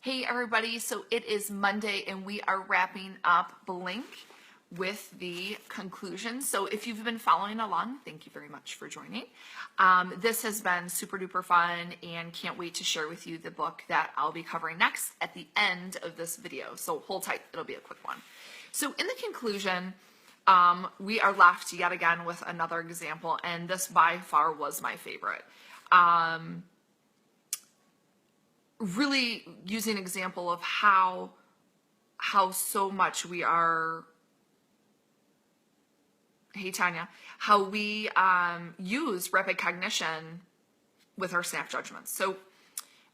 Hey everybody, so it is Monday and we are wrapping up Blink with the conclusion. So if you've been following along, thank you very much for joining. This has been super duper fun and can't wait to share with you the book that I'll be covering next at the end of this video. So hold tight, it'll be a quick one. So in the conclusion, we are left yet again with another example, and this by far was my favorite. Really using an example of how so much we are, hey Tanya, how we use rapid cognition with our snap judgments. So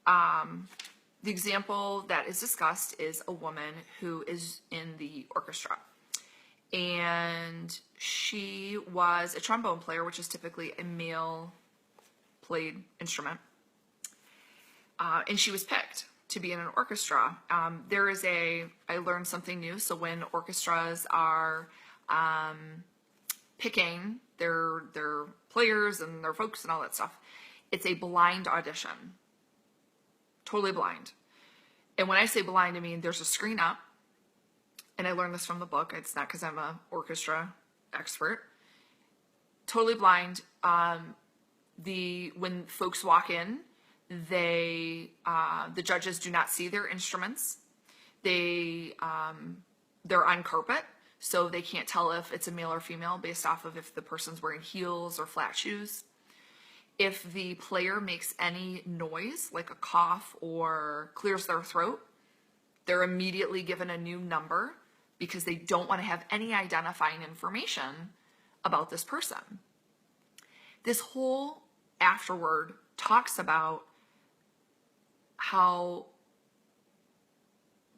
the example that is discussed is a woman who is in the orchestra, and she was a trombone player, which is typically a male played instrument. And she was picked to be in an orchestra. I learned something new. So when orchestras are picking their players and their folks and all that stuff, it's a blind audition. Totally blind. And when I say blind, I mean there's a screen up. And I learned this from the book. It's not because I'm an orchestra expert. Totally blind. When folks walk in, the judges do not see their instruments. They're on carpet, so they can't tell if it's a male or female based off of if the person's wearing heels or flat shoes. If the player makes any noise, like a cough or clears their throat, they're immediately given a new number because they don't want to have any identifying information about this person. This whole afterword talks about how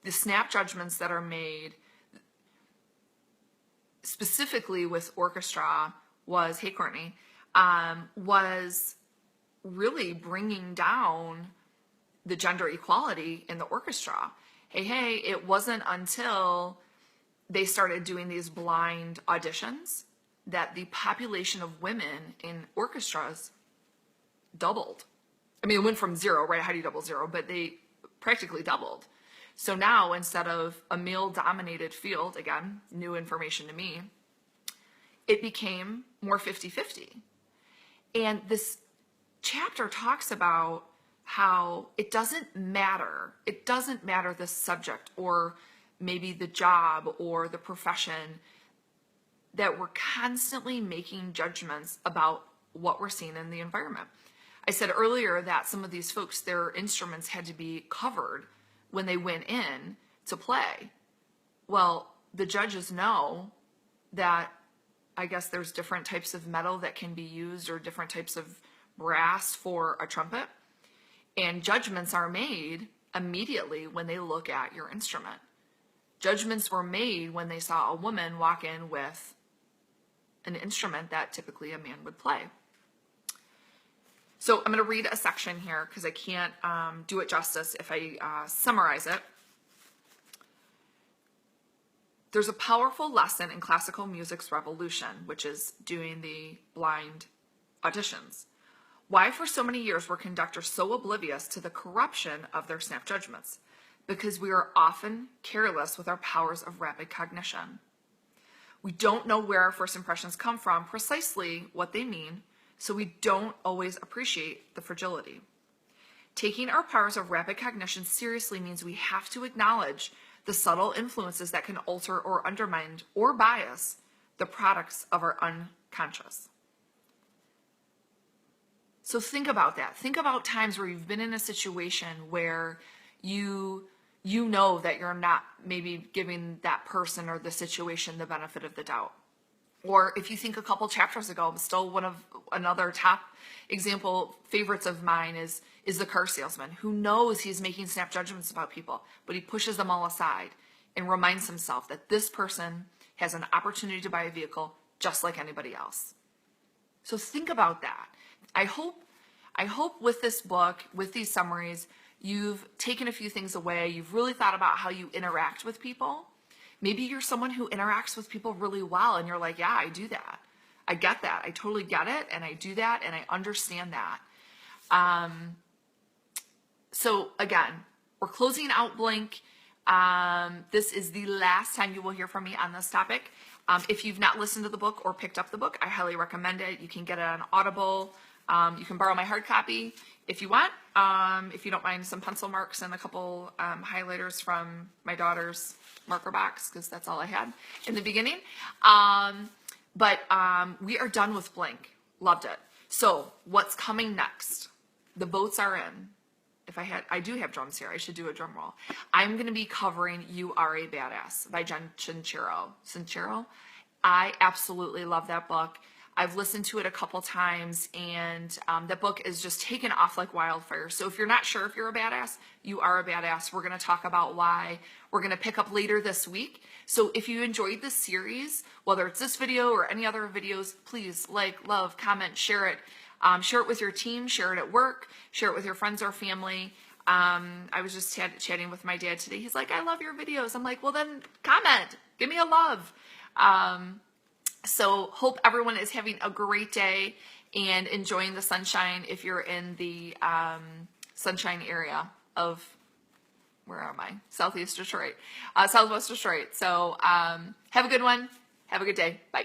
the snap judgments that are made specifically with orchestra was really bringing down the gender equality in the orchestra. Hey, it wasn't until they started doing these blind auditions that the population of women in orchestras doubled. I mean, it went from zero, right? How do you double zero? But they practically doubled. So now, instead of a male-dominated field, again, new information to me, it became more 50-50. And this chapter talks about how it doesn't matter the subject or maybe the job or the profession, that we're constantly making judgments about what we're seeing in the environment. I said earlier that some of these folks, their instruments had to be covered when they went in to play. Well, the judges know that I guess there's different types of metal that can be used or different types of brass for a trumpet. And judgments are made immediately when they look at your instrument. Judgments were made when they saw a woman walk in with an instrument that typically a man would play. So I'm going to read a section here because I can't do it justice if I summarize it. There's a powerful lesson in classical music's revolution, which is doing the blind auditions. Why for so many years were conductors so oblivious to the corruption of their snap judgments? Because we are often careless with our powers of rapid cognition. We don't know where our first impressions come from, precisely what they mean, so we don't always appreciate the fragility. Taking our powers of rapid cognition seriously means we have to acknowledge the subtle influences that can alter or undermine or bias the products of our unconscious. So think about that. Think about times where you've been in a situation where you know that you're not maybe giving that person or the situation the benefit of the doubt. Or if you think a couple chapters ago, still another top example favorites of mine is the car salesman who knows he's making snap judgments about people, but he pushes them all aside and reminds himself that this person has an opportunity to buy a vehicle just like anybody else. So think about that. I hope with this book, with these summaries, you've taken a few things away. You've really thought about how you interact with people. Maybe you're someone who interacts with people really well and you're like, yeah, I do that. I get that. I totally get it. And I do that. And I understand that. So again, We're closing out Blink. This is the last time you will hear from me on this topic. If you've not listened to the book or picked up the book, I highly recommend it. You can get it on Audible. You can borrow my hard copy if you want. If you don't mind some pencil marks and a couple highlighters from my daughter's marker box, because that's all I had in the beginning. But we are done with Blink. Loved it. So what's coming next? The votes are in. I do have drums here. I should do a drum roll. I'm going to be covering You Are a Badass by Jen Sincero. I absolutely love that book. I've listened to it a couple times, and that book is just taken off like wildfire. So if you're not sure if you're a badass, you are a badass. We're going to talk about why. We're going to pick up later this week. So if you enjoyed this series, whether it's this video or any other videos, please like, love, comment, share it. Share it with your team, share it at work, share it with your friends or family. I was just chatting with my dad today. He's like, I love your videos. I'm like, well then comment, give me a love. So hope everyone is having a great day and enjoying the sunshine if you're in the sunshine area of, where am I? Southwest Detroit. So have a good one. Have a good day. Bye.